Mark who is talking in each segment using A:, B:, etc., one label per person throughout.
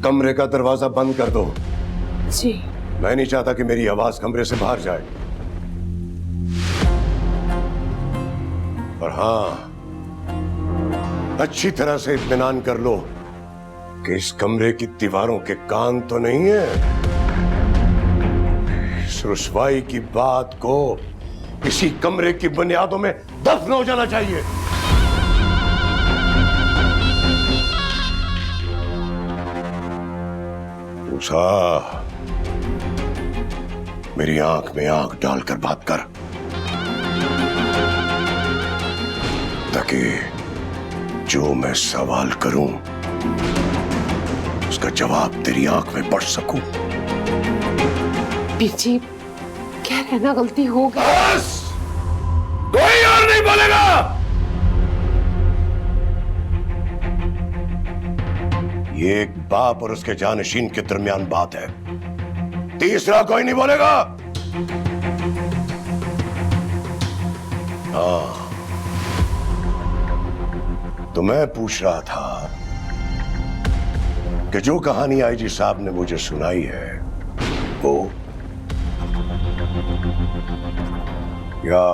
A: कमरे का दरवाजा बंद कर दो।
B: जी।
A: मैं नहीं चाहता कि मेरी आवाज कमरे से बाहर जाए। और हाँ, अच्छी तरह से इत्मीनान कर लो कि इस कमरे की दीवारों के कान तो नहीं है। इस रुसवाई की बात को इसी कमरे की बुनियादों में दफन हो जाना चाहिए। मूसा, मेरी आंख में आंख डालकर बात कर, ताकि जो मैं सवाल करूं उसका जवाब तेरी आंख में पढ़ सकूं।
B: पीर जी, कह रहे ना गलती हो गई।
A: बस! कोई और नहीं बोलेगा। ये एक बाप और उसके जानशीन के दरमियान बात है, तीसरा कोई नहीं बोलेगा। हाँ, तो मैं पूछ रहा था कि जो कहानी आईजी साहब ने मुझे सुनाई है वो, या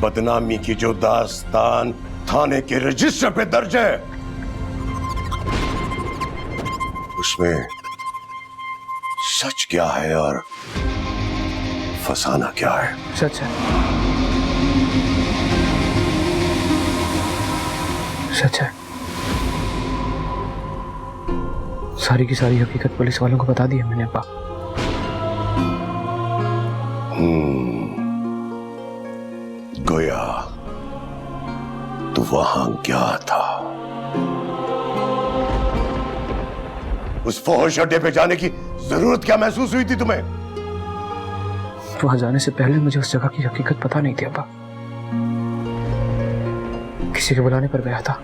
A: बदनामी की जो दास्तान थाने के रजिस्टर पे दर्ज है, उसमें सच क्या है और फसाना क्या है?
C: सच है, सच है। सारी की सारी हकीकत पुलिस वालों को बता दी है मैंने अब्बा।
A: गोया तू वहां क्या था? उस फौज अड्डे पे जाने की जरूरत क्या महसूस हुई थी तुम्हें?
C: वहां जाने से पहले मुझे उस जगह की हकीकत पता नहीं थी अब्बा। किसी के बुलाने पर गया था।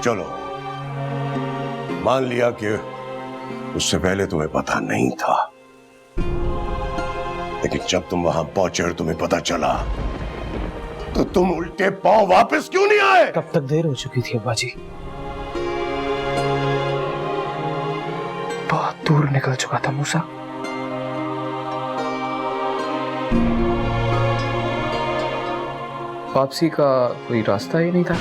A: चलो, मान लिया कि उससे पहले तुम्हें पता नहीं था, लेकिन जब तुम वहां पहुंचे और तुम्हें पता चला तो तुम उल्टे पांव वापस क्यों नहीं आए?
C: कब तक देर हो चुकी थी अब्बा जी। बहुत दूर निकल चुका था मूसा। वापसी का कोई रास्ता ही नहीं था।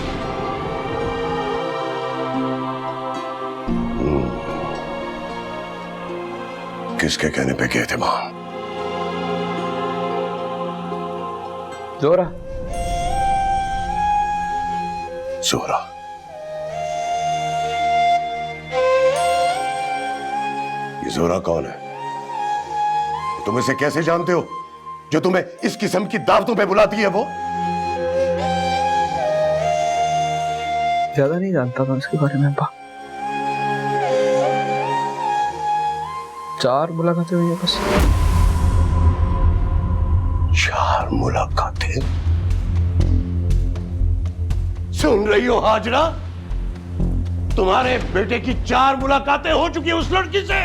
A: किसके कहने पे गए थे वहां?
C: जोरा।
A: जोरा? ये जोरा कौन है? तुम इसे कैसे जानते हो जो तुम्हें इस किस्म की दावतों पे बुलाती है? वो
C: ज्यादा नहीं जानता मैं उसके बारे में अब्बा। 4 मुलाकातें हुई है बस।
A: 4 मुलाकातें? सुन रही हो हाजरा? तुम्हारे बेटे की 4 मुलाकातें हो चुकी है उस लड़की से,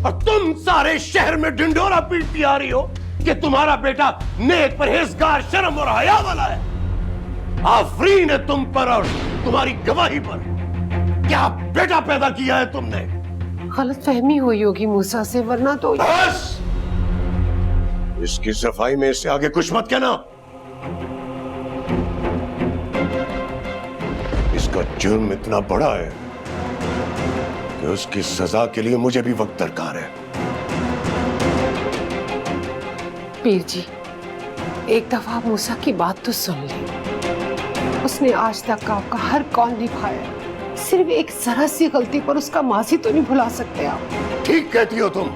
A: और तुम सारे शहर में ढिंढोरा पीटती आ रही हो कि तुम्हारा बेटा नेक, परहेजगार, शर्म और हया वाला है। आफरीन है तुम पर और तुम्हारी गवाही पर। क्या बेटा पैदा किया है तुमने?
B: गलत फहमी हुई होगी मूसा से, वरना तो।
A: बस! इसकी सफाई में इससे आगे कुछ मत कहना। इसका जुर्म इतना बड़ा है कि उसकी सजा के लिए मुझे भी वक्त दरकार है।
B: पीर जी, एक दफा मूसा की बात तो सुन ली। उसने आज तक आपका हर कौन निभाया। सिर्फ एक जरा सी गलती पर उसका माजी तो नहीं भुला सकते आप।
A: ठीक कहती हो तुम,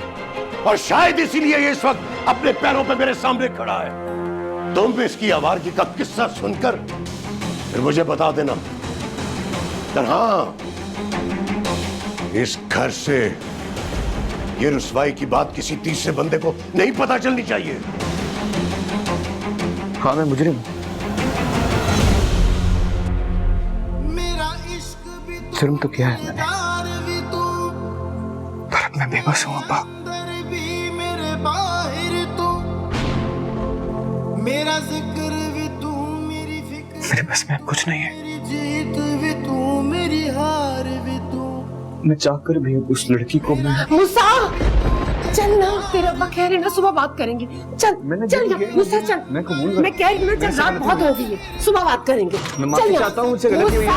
A: और शायद इसीलिए ये इस वक्त अपने पैरों पे मेरे सामने खड़ा है। तुम भी इसकी आवारगी का किस्सा सुनकर फिर मुझे बता देना। पर हाँ, इस घर से ये रुसवाई की बात किसी तीसरे बंदे को नहीं पता चलनी चाहिए।
C: हाँ, मैं मुजरिम हूं। जुर्म तो किया है मैंने, पर अब मैं बेबस हूं अब्बा। मेरे बस में अब कुछ नहीं है।
D: जीत भी तू, मेरी हार भी तू।
C: मैं चाहकर भी उस लड़की को
B: मूसा चल ना, तेरे अब्बा कह रहे ना सुबह बात करेंगे। चल चल ना मूसा चल।
C: मैं कबूल कर,
B: मैं कह रही हूँ ना, चल रात बहुत हो गई है, सुबह बात करेंगे।
C: मैं माफी चाहता हूँ, मुझसे गलती हुई है।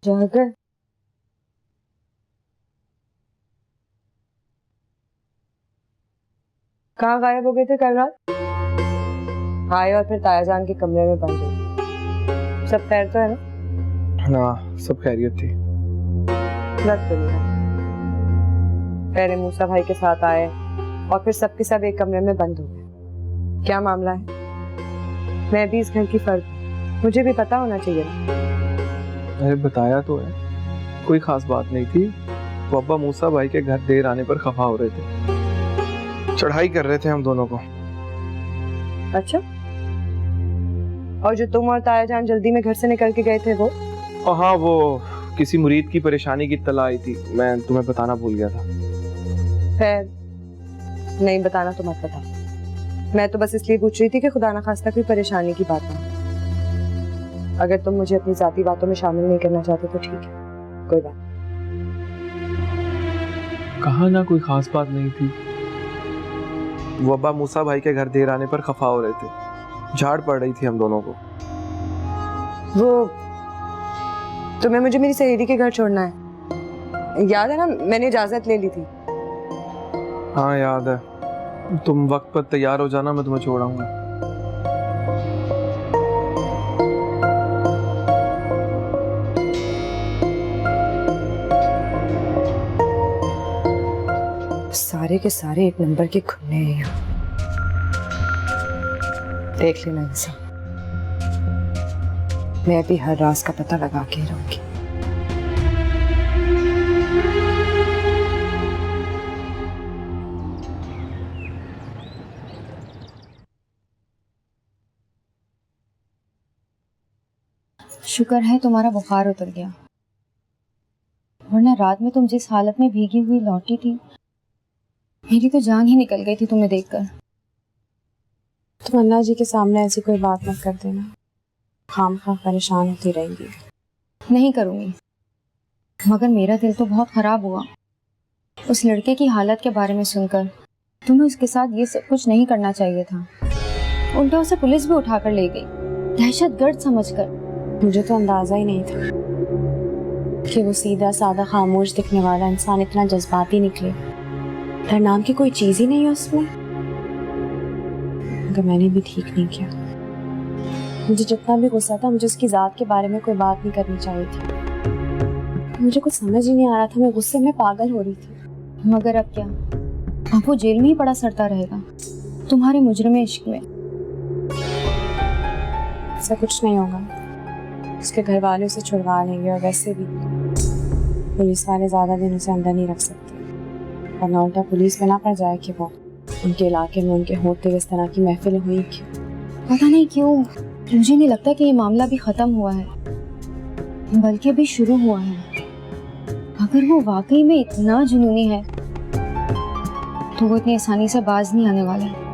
D: जागर कहाँ गायब हो गए थे कल रात? आए और फिर तायाजान के कमरे में बंद हो। सब खैर तो है ना?
C: ना, सब खैरियत थी।
D: लग तो नहीं रहा। पहले मूसा भाई के साथ आए और फिर सबके सब एक कमरे में बंद हो गए। क्या मामला है? मैं भी इस घर की फर्द हूँ, मुझे भी पता होना चाहिए ना।
C: अरे बताया तो है, कोई खास बात नहीं थी। वो अब्बा मूसा भाई के घर देर आने पर खफा हो रहे थे, चढ़ाई कर रहे थे हम दोनों को।
D: अच्छा, और जो तुम और तायाजान जल्दी में घर से निकल के गए थे वो?
C: हाँ, वो किसी मुरीद की परेशानी की इत्तला आई थी, मैं तुम्हें बताना भूल गया था।
D: खैर, नहीं बताना तो मत बता। मैं तो बस इसलिए पूछ रही थी कि खुदा ना खास्ता कोई परेशानी की बात ना। अगर तुम मुझे अपनी जाती बातों में शामिल नहीं करना चाहते तो ठीक है, कोई बात।
C: कहा ना कोई खास बात नहीं थी। वो अब्बा मूसा भाई के घर देर आने पर खफा हो रहे थे, झाड़ पड़ रही थी हम दोनों को।
D: वो तुम्हें मुझे मेरी सहेली के घर छोड़ना है, याद है ना? मैंने इजाजत ले ली थी।
C: हाँ याद है, तुम वक्त पर तैयार हो जाना, मैं तुम्हें छोड़ाऊंगा।
D: सारे के सारे एक नंबर के खुन्ने हैं यहाँ, देख लेना इनसे। मैं भी हर राज का पता लगा के रहूंगी।
E: शुक्र है तुम्हारा बुखार उतर गया, वरना रात में तुम जिस हालत में भीगी हुई लौटी थी, मेरी तो जान ही निकल गई थी तुम्हें देखकर।
F: तुम अल्लाह जी के सामने ऐसी कोई बात मत कर देना, खामखा परेशान होती रहेंगी।
E: नहीं करूँगी, मगर मेरा दिल तो बहुत खराब हुआ उस लड़के की हालत के बारे में सुनकर। तुम्हें उसके साथ ये सब कुछ नहीं करना चाहिए था, उल्टा उसे पुलिस भी उठाकर ले गई, दहशतगर्द समझकर।
F: मुझे तो अंदाजा ही नहीं था कि वो सीधा साधा खामोश दिखने वाला इंसान इतना जज्बाती निकले। डर नाम की कोई चीज ही नहीं है उसमें। मगर मैंने भी ठीक नहीं किया। मुझे जितना भी गुस्सा था, मुझे उसकी जात के बारे में कोई बात नहीं करनी चाहिए थी। मुझे कुछ समझ ही नहीं आ रहा था, मैं गुस्से में पागल हो रही थी।
E: मगर अब क्या, अब वो जेल में ही पड़ा सड़ता रहेगा तुम्हारे मुजरिम इश्क में।
F: ऐसा कुछ नहीं होगा, उसके घर वाले उसे छुड़वा लेंगे, और वैसे भी पुलिस वाले ज्यादा दिन उसे अंदर नहीं रख सकते, वरना उल्टा पुलिस में ना पड़ जाए कि वो उनके इलाके में उनके होते हुए इस तरह की महफिलें हुई क्यों।
E: पता नहीं क्यों मुझे नहीं लगता कि ये मामला भी खत्म हुआ है, बल्कि अभी शुरू हुआ है। अगर वो वाकई में इतना जुनूनी है तो वो इतनी आसानी से बाज नहीं आने वाला है।